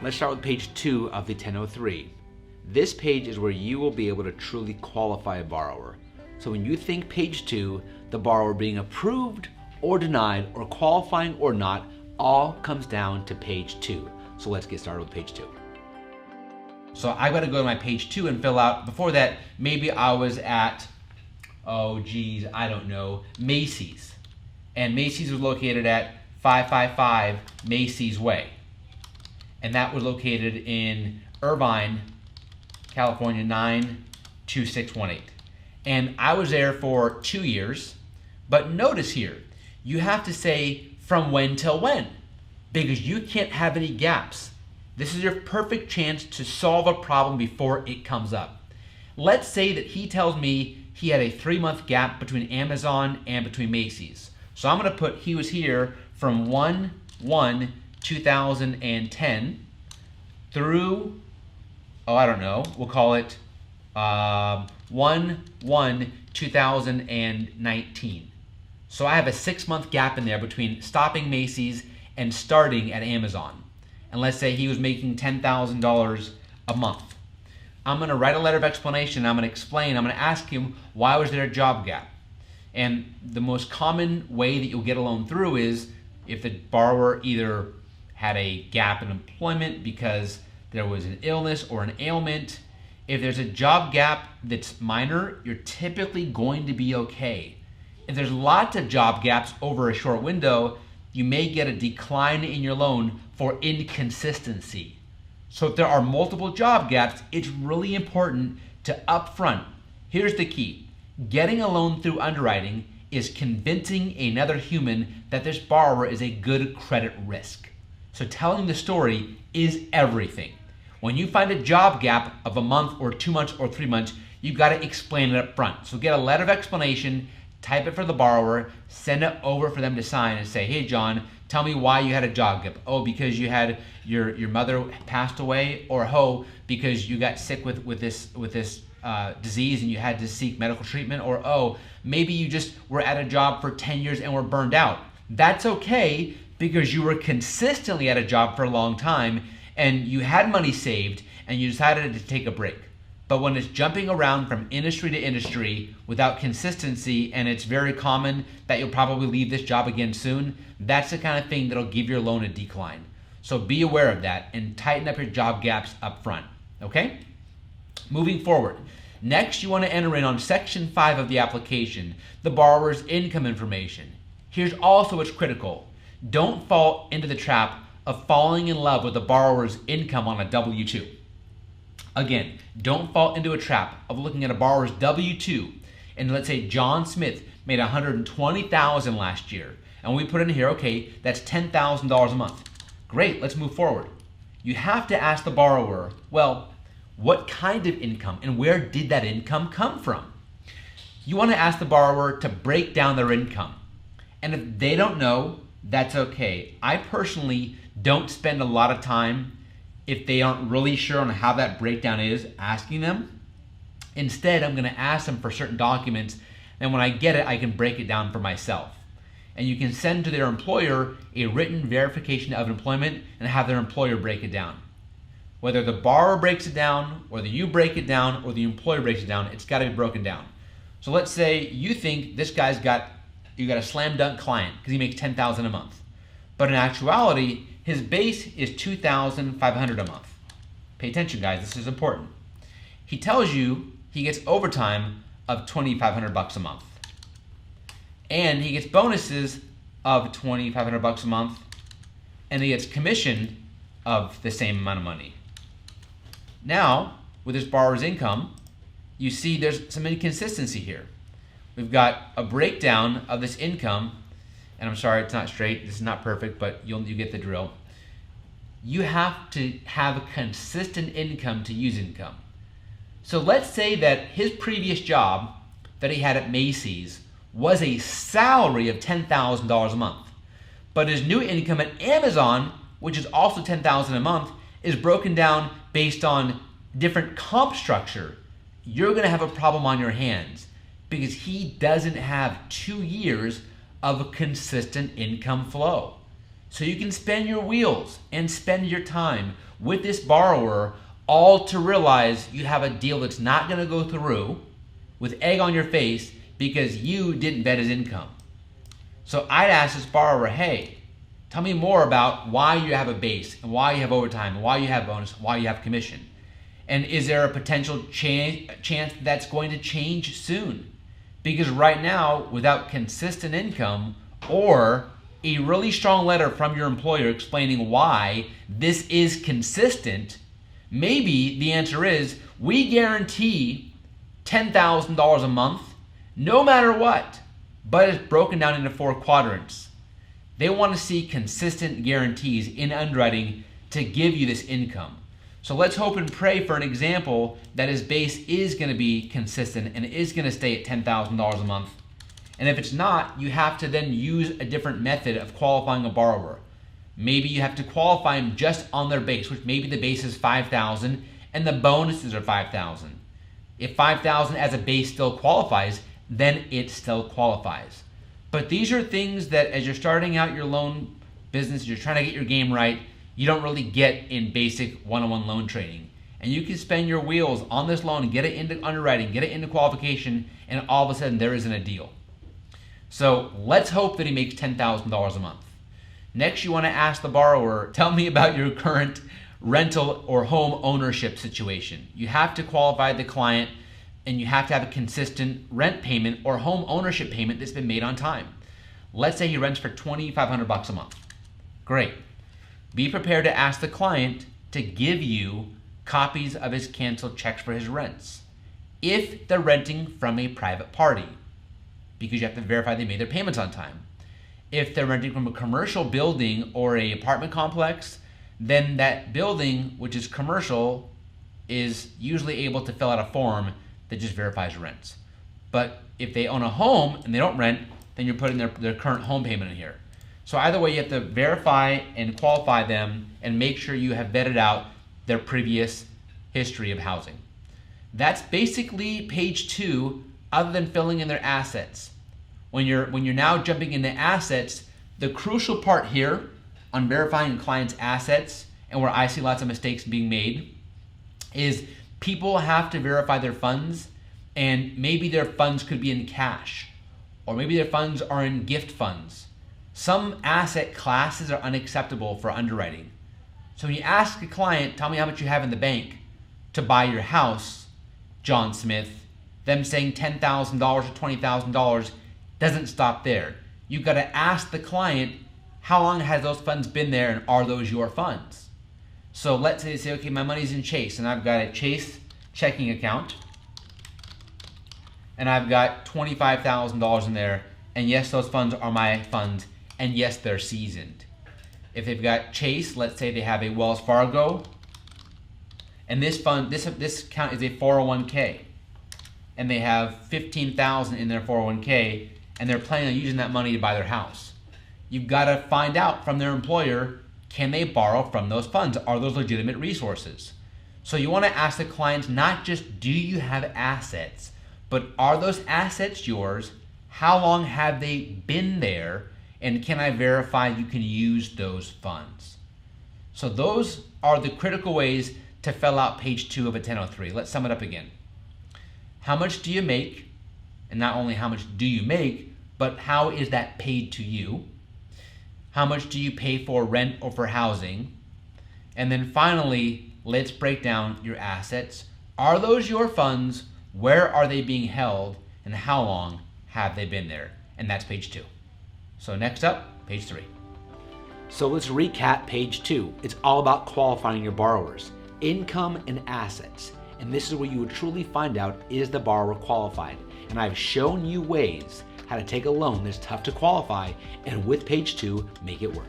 Let's start with page 2 of the 1003. This page is where you will be able to truly qualify a borrower. So when you think page 2, the borrower being approved or denied or qualifying or not, all comes down to page 2. So let's get started with page 2. So I've got to go to my page 2 and fill out. Before that, maybe I was at, Macy's. And Macy's was located at 555 Macy's Way. And that was located in Irvine, California, 92618. And I was there for 2 years. But notice here, you have to say from when till when, because you can't have any gaps. This is your perfect chance to solve a problem before it comes up. Let's say that he tells me he had a 3-month gap between Amazon and between Macy's. So I'm going to put he was here from 1/1/2010 through, we'll call it 1/1/2019. So I have a 6-month gap in there between stopping Macy's and starting at Amazon. And let's say he was making $10,000 a month. I'm going to write a letter of explanation. I'm going to explain. I'm going to ask him, why was there a job gap? And the most common way that you'll get a loan through is if the borrower either had a gap in employment because there was an illness or an ailment. If there's a job gap that's minor, you're typically going to be okay. If there's lots of job gaps over a short window, you may get a decline in your loan for inconsistency. So if there are multiple job gaps, it's really important to upfront. Here's the key. Getting a loan through underwriting is convincing another human that this borrower is a good credit risk. So telling the story is everything. When you find a job gap of a month or 2 months or 3 months, you've got to explain it up front. So get a letter of explanation, type it for the borrower, send it over for them to sign and say, hey John, tell me why you had a job gap. Oh, because you had your mother passed away, or because you got sick with this disease and you had to seek medical treatment, or maybe you just were at a job for 10 years and were burned out. That's okay because you were consistently at a job for a long time and you had money saved and you decided to take a break. But when it's jumping around from industry to industry without consistency, and it's very common that you'll probably leave this job again soon, that's the kind of thing that'll give your loan a decline. So be aware of that and tighten up your job gaps up front, okay? Moving forward. Next, you want to enter in on section 5 of the application, the borrower's income information. Here's also what's critical. Don't fall into the trap of falling in love with the borrower's income on a W-2. Again, don't fall into a trap of looking at a borrower's W-2 and let's say John Smith made $120,000 last year, and we put in here, okay, that's $10,000 a month. Great, let's move forward. You have to ask the borrower, well, what kind of income and where did that income come from? You want to ask the borrower to break down their income. And if they don't know, that's okay. I personally don't spend a lot of time, if they aren't really sure on how that breakdown is, asking them. Instead, I'm going to ask them for certain documents, and when I get it, I can break it down for myself. And you can send to their employer a written verification of employment and have their employer break it down. Whether the borrower breaks it down, whether you break it down, or the employer breaks it down, it's got to be broken down. So let's say you think this guy's got a slam dunk client because he makes $10,000 a month. But in actuality, his base is $2,500 a month. Pay attention, guys, this is important. He tells you he gets overtime of $2,500 a month. And he gets bonuses of $2,500 a month, and he gets commission of the same amount of money. Now, with this borrower's income, you see there's some inconsistency here. We've got a breakdown of this income, and I'm sorry, it's not straight, this is not perfect, but you get the drill. You have to have a consistent income to use income. So let's say that his previous job that he had at Macy's was a salary of $10,000 a month. But his new income at Amazon, which is also $10,000 a month, is broken down based on different comp structure. You're going to have a problem on your hands because he doesn't have 2 years of a consistent income flow. So you can spin your wheels and spend your time with this borrower, all to realize you have a deal that's not going to go through with egg on your face because you didn't vet his income. So I'd ask this borrower, hey, tell me more about why you have a base and why you have overtime and why you have bonus and why you have commission. And is there a potential chance that's going to change soon? Because right now, without consistent income or a really strong letter from your employer explaining why this is consistent, maybe the answer is we guarantee $10,000 a month no matter what, but it's broken down into 4 quadrants. They want to see consistent guarantees in underwriting to give you this income. So let's hope and pray for an example that his base is going to be consistent and is going to stay at $10,000 a month. And if it's not, you have to then use a different method of qualifying a borrower. Maybe you have to qualify them just on their base, which maybe the base is $5,000 and the bonuses are $5,000. If $5,000 as a base still qualifies, then it still qualifies. But these are things that as you're starting out your loan business, you're trying to get your game right, you don't really get in basic one-on-one loan training. And you can spend your wheels on this loan and get it into underwriting, get it into qualification, and all of a sudden there isn't a deal. So let's hope that he makes $10,000 a month. Next, you want to ask the borrower, tell me about your current rental or home ownership situation. You have to qualify the client and you have to have a consistent rent payment or home ownership payment that's been made on time. Let's say he rents for $2,500 a month. Great. Be prepared to ask the client to give you copies of his canceled checks for his rents if they're renting from a private party, because you have to verify they made their payments on time. If they're renting from a commercial building or an apartment complex, then that building, which is commercial, is usually able to fill out a form that just verifies rents. But if they own a home and they don't rent, then you're putting their current home payment in here. So either way, you have to verify and qualify them and make sure you have vetted out their previous history of housing. That's basically page 2, other than filling in their assets. When you're now jumping into assets, the crucial part here on verifying a client's assets, and where I see lots of mistakes being made, is people have to verify their funds, and maybe their funds could be in cash, or maybe their funds are in gift funds. Some asset classes are unacceptable for underwriting. So when you ask a client, tell me how much you have in the bank to buy your house, John Smith, them saying $10,000 or $20,000 doesn't stop there. You've got to ask the client, how long has those funds been there and are those your funds? So let's say they say, okay, my money's in Chase and I've got a Chase checking account and I've got $25,000 in there, and yes, those funds are my funds, and yes, they're seasoned. If they've got Chase, let's say they have a Wells Fargo, and this account is a 401k, and they have $15,000 in their 401k, and they're planning on using that money to buy their house. You've got to find out from their employer, can they borrow from those funds? Are those legitimate resources? So you want to ask the clients not just, do you have assets, but are those assets yours? How long have they been there? And can I verify you can use those funds? So those are the critical ways to fill out page 2 of a 1003. Let's sum it up again. How much do you make? And not only how much do you make, but how is that paid to you? How much do you pay for rent or for housing? And then finally, let's break down your assets. Are those your funds? Where are they being held? And how long have they been there? And that's page 2. So next up, page 3. So let's recap page 2. It's all about qualifying your borrowers, income and assets. And this is where you would truly find out, is the borrower qualified? And I've shown you ways how to take a loan that's tough to qualify and with page 2, make it work.